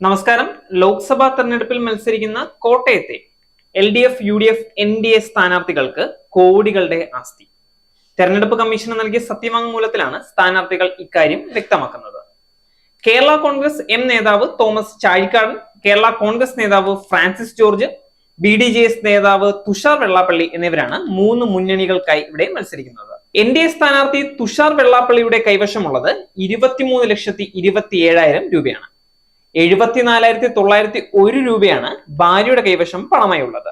നമസ്കാരം. ലോക്സഭാ തെരഞ്ഞെടുപ്പിൽ മത്സരിക്കുന്ന കോട്ടയത്തെ LDF, UDF, NDA സ്ഥാനാർത്ഥികൾക്ക് കോടികളുടെ ആസ്തി. തെരഞ്ഞെടുപ്പ് കമ്മീഷന് നൽകിയ സത്യവാങ്മൂലത്തിലാണ് സ്ഥാനാർത്ഥികൾ ഇക്കാര്യം വ്യക്തമാക്കുന്നത്. കേരള കോൺഗ്രസ് എം നേതാവ് തോമസ് ചാഴിക്കാടൻ, കേരള കോൺഗ്രസ് നേതാവ് ഫ്രാൻസിസ് ജോർജ്, BDJS നേതാവ് തുഷാർ വെള്ളാപ്പള്ളി എന്നിവരാണ് മൂന്ന് മുന്നണികൾക്കായി ഇവിടെ മത്സരിക്കുന്നത്. NDA സ്ഥാനാർത്ഥി തുഷാർ വെള്ളാപ്പള്ളിയുടെ കൈവശമുള്ളത് 23,27,000 രൂപയാണ്. 74,901 രൂപയാണ് ഭാര്യയുടെ കൈവശം പണമായി ഉള്ളത്.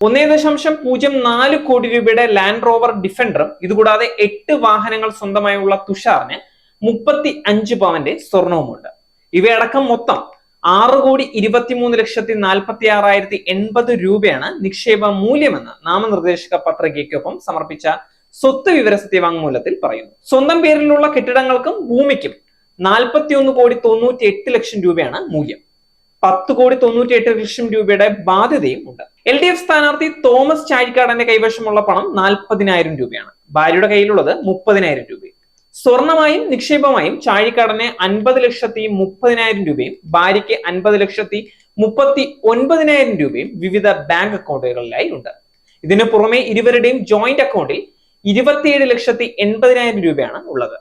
1.04 കോടി രൂപയുടെ ലാൻഡ് റോവർ ഡിഫൻഡറും ഇതുകൂടാതെ 8 വാഹനങ്ങൾ സ്വന്തമായുള്ള തുഷാറിന് 35 പവന്റെ സ്വർണവുമുണ്ട്. ഇവയടക്കം മൊത്തം 6,23,46,080 രൂപയാണ് നിക്ഷേപ മൂല്യമെന്ന് നാമനിർദ്ദേശക പത്രികയ്ക്കൊപ്പം സമർപ്പിച്ച സ്വത്ത് വിവര സത്യവാങ്മൂലത്തിൽ പറയുന്നു. സ്വന്തം പേരിലുള്ള കെട്ടിടങ്ങൾക്കും ഭൂമിക്കും 41,98,00,000 രൂപയാണ് മൂല്യം. 10,98,00,000 രൂപയുടെ ബാധ്യതയും ഉണ്ട്. LDF സ്ഥാനാർത്ഥി തോമസ് ചാഴിക്കാടന്റെ കൈവശമുള്ള പണം 40,000 രൂപയാണ്. ഭാര്യയുടെ കയ്യിലുള്ളത് 30,000 രൂപയും. സ്വർണമായും നിക്ഷേപമായും ചാഴിക്കാടന് 50,30,000 രൂപയും ഭാര്യയ്ക്ക് 50,39,000 രൂപയും വിവിധ ബാങ്ക് അക്കൗണ്ടുകളിലായി ഉണ്ട്. ഇതിനു പുറമെ ഇരുവരുടെയും ജോയിന്റ് അക്കൗണ്ടിൽ 27,80,000 രൂപയാണ് ഉള്ളത്.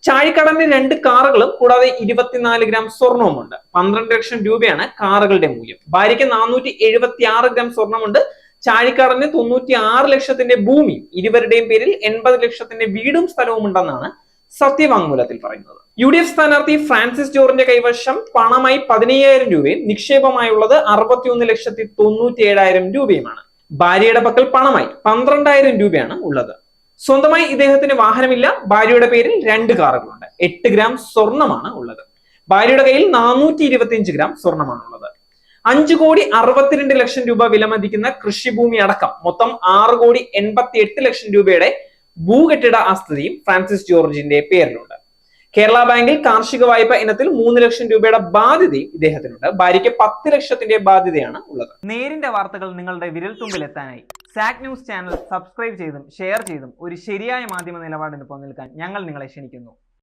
ചാഴിക്കാടന്റെ 2 കാറുകളും കൂടാതെ 24 ഗ്രാം സ്വർണവുമുണ്ട്. 12 ലക്ഷം രൂപയാണ് കാറുകളുടെ മൂല്യം. ഭാര്യയ്ക്ക് 476 ഗ്രാം സ്വർണമുണ്ട്. ചാഴിക്കാടന് 96 ലക്ഷത്തിന്റെ ഭൂമിയും ഇരുവരുടെയും പേരിൽ 80 ലക്ഷത്തിന്റെ വീടും സ്ഥലവും ഉണ്ടെന്നാണ് സത്യവാങ്മൂലത്തിൽ പറയുന്നത്. UDF സ്ഥാനാർത്ഥി ഫ്രാൻസിസ് ജോർജിന്റെ കൈവശം പണമായി 15,000 രൂപയും നിക്ഷേപമായുള്ളത് 61,97,000 രൂപയുമാണ്. ഭാര്യയുടെ പക്കൽ പണമായി 12,000 രൂപയാണ് ഉള്ളത്. സ്വന്തമായി ഇദ്ദേഹത്തിന് വാഹനമില്ല. ഭാര്യയുടെ പേരിൽ 2 കാറുകളുണ്ട്. 8 ഗ്രാം സ്വർണമാണ് ഉള്ളത്. ഭാര്യയുടെ കയ്യിൽ 425 ഗ്രാം സ്വർണമാണ് ഉള്ളത്. 5,62,00,000 രൂപ വിലമതിക്കുന്ന കൃഷിഭൂമി അടക്കം മൊത്തം 6,88,00,000 രൂപയുടെ ഭൂകെട്ടിട ആസ്തിയും ഫ്രാൻസിസ് ജോർജിന്റെ പേരിലുണ്ട്. കേരള ബാങ്കിൽ കാർഷിക വായ്പ ഇനത്തിൽ 3 ലക്ഷം രൂപയുടെ ബാധ്യതയും ഇദ്ദേഹത്തിനുണ്ട്. ഭാര്യയ്ക്ക് 10 ലക്ഷത്തിന്റെ ബാധ്യതയാണ് ഉള്ളത്. നേരിന്റെ വാർത്തകൾ നിങ്ങളുടെ വിരൽത്തുമ്പിൽ എത്താനായി സാക് ന്യൂസ് ചാനൽ സബ്സ്ക്രൈബ് ചെയ്തും ഷെയർ ചെയ്തും ഒരു ശരിയായ മാധ്യമ നിലപാടിന് നിൽക്കാൻ ഞങ്ങൾ നിങ്ങളെ ക്ഷണിക്കുന്നു.